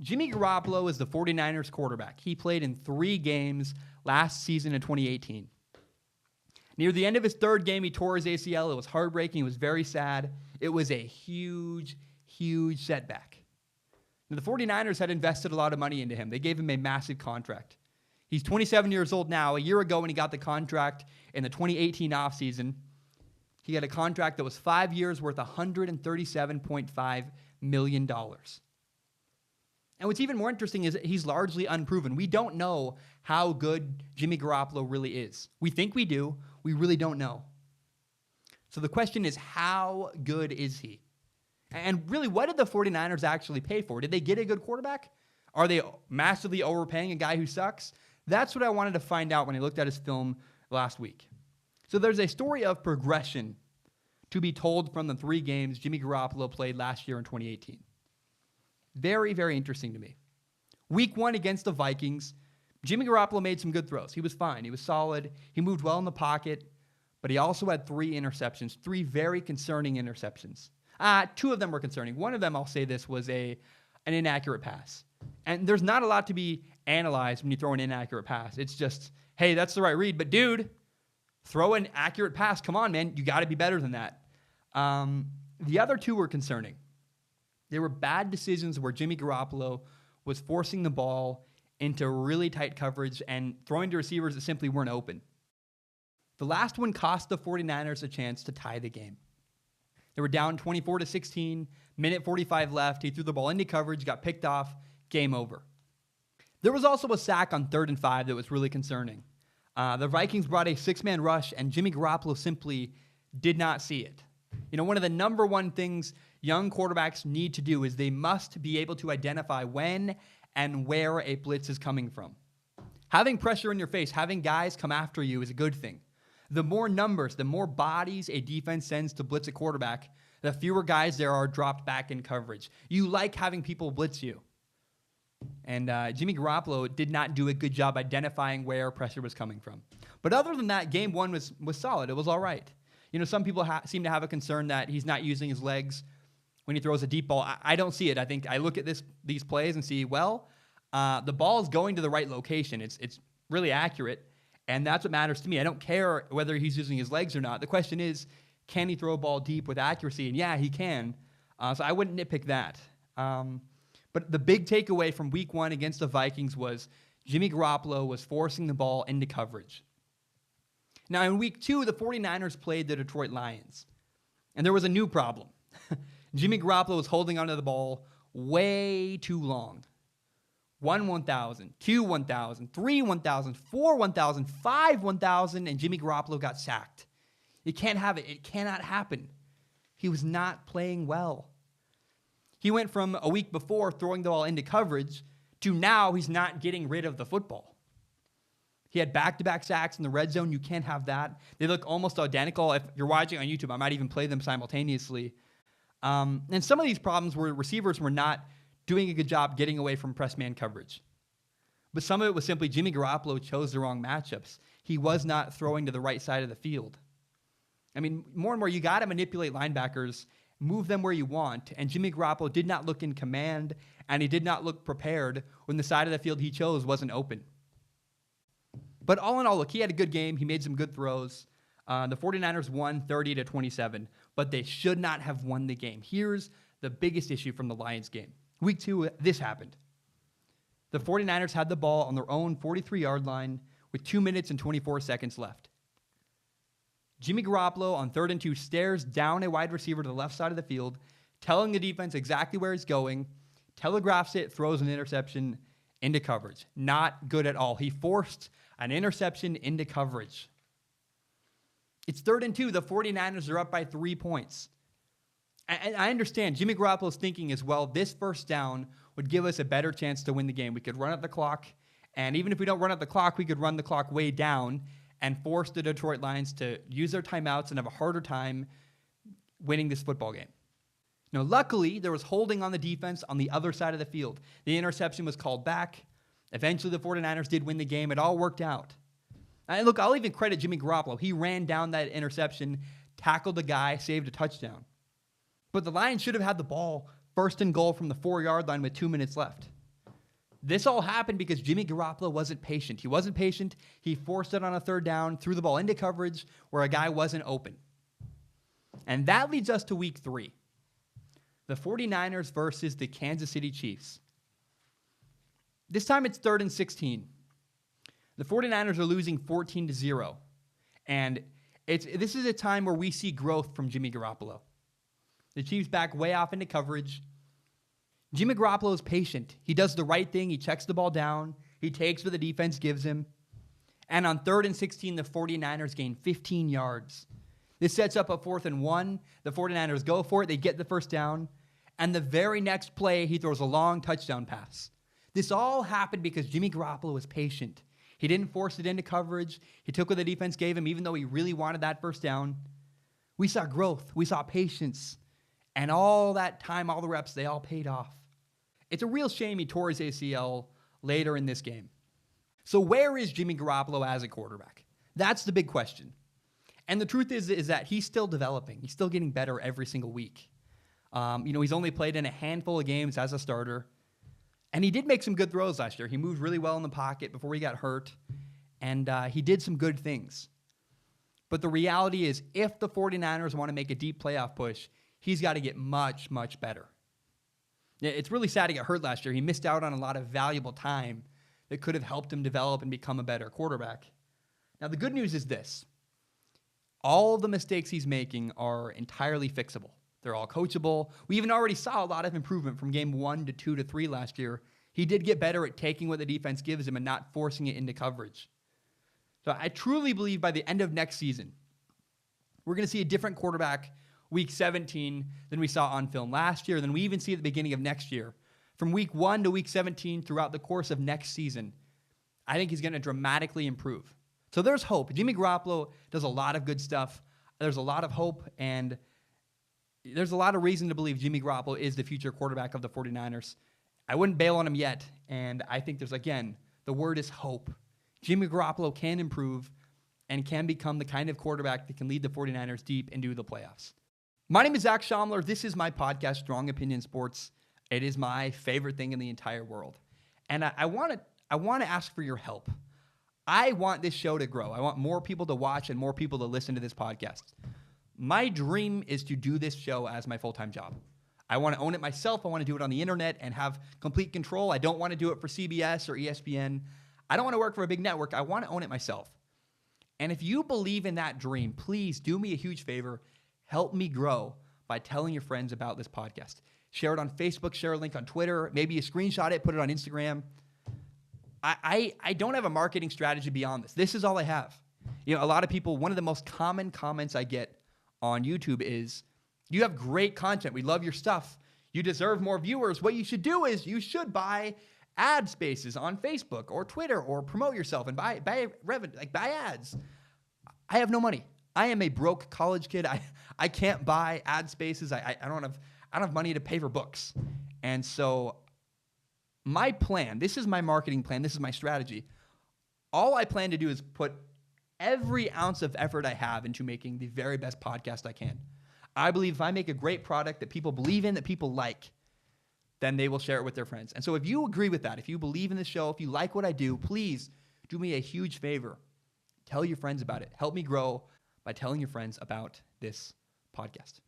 Jimmy Garoppolo is the 49ers quarterback. He played in 3 games last season in 2018. Near the end of his 3rd game, he tore his ACL. It was heartbreaking. It was very sad. It was a huge, huge setback. Now, the 49ers had invested a lot of money into him. They gave him a massive contract. He's 27 years old now. A year ago when he got the contract in the 2018 offseason, he had a contract that was 5 years worth $137.5 million. And what's even more interesting is that he's largely unproven. We don't know how good Jimmy Garoppolo really is. We think we do. We really don't know. So the question is, how good is he? And really, what did the 49ers actually pay for? Did they get a good quarterback? Are they massively overpaying a guy who sucks? That's what I wanted to find out when I looked at his film last week. So there's a story of progression to be told from the 3 games Jimmy Garoppolo played last year in 2018. Very, very interesting to me. Week 1 against the Vikings, Jimmy Garoppolo made some good throws. He was fine. He was solid. He moved well in the pocket, but he also had 3 interceptions, 3 very concerning interceptions. 2 of them were concerning. One of them, I'll say this, was an inaccurate pass. And there's not a lot to be analyzed when you throw an inaccurate pass. It's just, hey, that's the right read, but dude, throw an accurate pass. Come on, man. You got to be better than that. The other 2 were concerning. There were bad decisions where Jimmy Garoppolo was forcing the ball into really tight coverage and throwing to receivers that simply weren't open. The last one cost the 49ers a chance to tie the game. They were down 24-16, minute 45 left. He threw the ball into coverage, got picked off, game over. There was also a sack on 3rd and 5 that was really concerning. The Vikings brought a 6-man rush, and Jimmy Garoppolo simply did not see it. You know, one of the number one things young quarterbacks need to do is they must be able to identify when and where a blitz is coming from. Having pressure in your face, having guys come after you is a good thing. The more numbers, the more bodies a defense sends to blitz a quarterback, the fewer guys there are dropped back in coverage. You like having people blitz you. And Jimmy Garoppolo did not do a good job identifying where pressure was coming from. But other than that, game 1 was solid. It was all right. You know, some people seem to have a concern that he's not using his legs when he throws a deep ball. I don't see it. I think I look at these plays and see, the ball is going to the right location. It's really accurate, and that's what matters to me. I don't care whether he's using his legs or not. The question is, can he throw a ball deep with accuracy? And yeah, he can. So I wouldn't nitpick that. But the big takeaway from week 1 against the Vikings was Jimmy Garoppolo was forcing the ball into coverage. Now, in week 2, the 49ers played the Detroit Lions, and there was a new problem. Jimmy Garoppolo was holding onto the ball way too long. 1,000, 2,000, 3,000, 4,000, 5,000, and Jimmy Garoppolo got sacked. You can't have it. It cannot happen. He was not playing well. He went from a week before throwing the ball into coverage to now he's not getting rid of the football. He had back-to-back sacks in the red zone. You can't have that. They look almost identical. If you're watching on YouTube, I might even play them simultaneously. And some of these problems were receivers were not doing a good job getting away from press man coverage. But some of it was simply Jimmy Garoppolo chose the wrong matchups. He was not throwing to the right side of the field. I mean, more and more, you got to manipulate linebackers, move them where you want. And Jimmy Garoppolo did not look in command, and he did not look prepared when the side of the field he chose wasn't open. But all in all, look, he had a good game. He made some good throws. The 49ers won 30-27, but they should not have won the game. Here's the biggest issue from the Lions game. Week 2, this happened. The 49ers had the ball on their own 43-yard line with 2 minutes and 24 seconds left. Jimmy Garoppolo on 3rd and 2 stares down a wide receiver to the left side of the field, telling the defense exactly where he's going, telegraphs it, throws an interception into coverage. Not good at all. He forced an interception into coverage. It's 3rd and 2. The 49ers are up by 3 points. And I understand Jimmy Garoppolo's thinking as well, this first down would give us a better chance to win the game. We could run up the clock, and even if we don't run up the clock, we could run the clock way down and force the Detroit Lions to use their timeouts and have a harder time winning this football game. Now, luckily, there was holding on the defense on the other side of the field. The interception was called back. Eventually, the 49ers did win the game. It all worked out. And look, I'll even credit Jimmy Garoppolo. He ran down that interception, tackled the guy, saved a touchdown. But the Lions should have had the ball 1st and goal from the 4-yard line with 2 minutes left. This all happened because Jimmy Garoppolo wasn't patient. He wasn't patient. He forced it on a third down, threw the ball into coverage where a guy wasn't open. And that leads us to week 3. The 49ers versus the Kansas City Chiefs. This time it's 3rd and 16. The 49ers are losing 14-0. And this is a time where we see growth from Jimmy Garoppolo. The Chiefs back way off into coverage. Jimmy Garoppolo is patient. He does the right thing. He checks the ball down. He takes what the defense gives him. And on 3rd and 16, the 49ers gain 15 yards. This sets up a 4th and 1. The 49ers go for it. They get the first down. And the very next play, he throws a long touchdown pass. This all happened because Jimmy Garoppolo was patient. He didn't force it into coverage. He took what the defense gave him, even though he really wanted that first down. We saw growth. We saw patience. And all that time, all the reps, they all paid off. It's a real shame he tore his ACL later in this game. So where is Jimmy Garoppolo as a quarterback? That's the big question. And the truth is that he's still developing. He's still getting better every single week. He's only played in a handful of games as a starter. And he did make some good throws last year. He moved really well in the pocket before he got hurt. And he did some good things. But the reality is, if the 49ers want to make a deep playoff push, he's got to get much, much better. It's really sad he got hurt last year. He missed out on a lot of valuable time that could have helped him develop and become a better quarterback. Now, the good news is this. All of the mistakes he's making are entirely fixable. They're all coachable. We even already saw a lot of improvement from game 1 to 2 to 3 last year. He did get better at taking what the defense gives him and not forcing it into coverage. So I truly believe by the end of next season, we're going to see a different quarterback week 17 than we saw on film last year, than we even see at the beginning of next year. From week 1 to week 17 throughout the course of next season, I think he's going to dramatically improve. So there's hope. Jimmy Garoppolo does a lot of good stuff. There's a lot of hope, and there's a lot of reason to believe Jimmy Garoppolo is the future quarterback of the 49ers. I wouldn't bail on him yet, and I think there's, again, the word is hope. Jimmy Garoppolo can improve and can become the kind of quarterback that can lead the 49ers deep into the playoffs. My name is Zach Schaumler. This is my podcast, Strong Opinion Sports. It is my favorite thing in the entire world. And I want to ask for your help. I want this show to grow. I want more people to watch and more people to listen to this podcast. My dream is to do this show as my full-time job. I want to own it myself. I want to do it on the internet and have complete control. I don't want to do it for CBS or ESPN. I don't want to work for a big network. I want to own it myself. And if you believe in that dream, please do me a huge favor. Help me grow by telling your friends about this podcast. Share it on Facebook, share a link on Twitter, maybe you screenshot it, put it on Instagram. I don't have a marketing strategy beyond this. This is all I have. A lot of people, one of the most common comments I get on YouTube is, you have great content. We love your stuff. You deserve more viewers. What you should do is you should buy ad spaces on Facebook or Twitter or promote yourself and buy revenue, buy ads. I have no money. I am a broke college kid. I can't buy ad spaces. I don't have money to pay for books. And so my plan, this is my marketing plan, this is my strategy. All I plan to do is put every ounce of effort I have into making the very best podcast I can. I believe if I make a great product that people believe in, that people like, then they will share it with their friends. And so if you agree with that, if you believe in the show, if you like what I do, please do me a huge favor. Tell your friends about it. Help me grow by telling your friends about this podcast.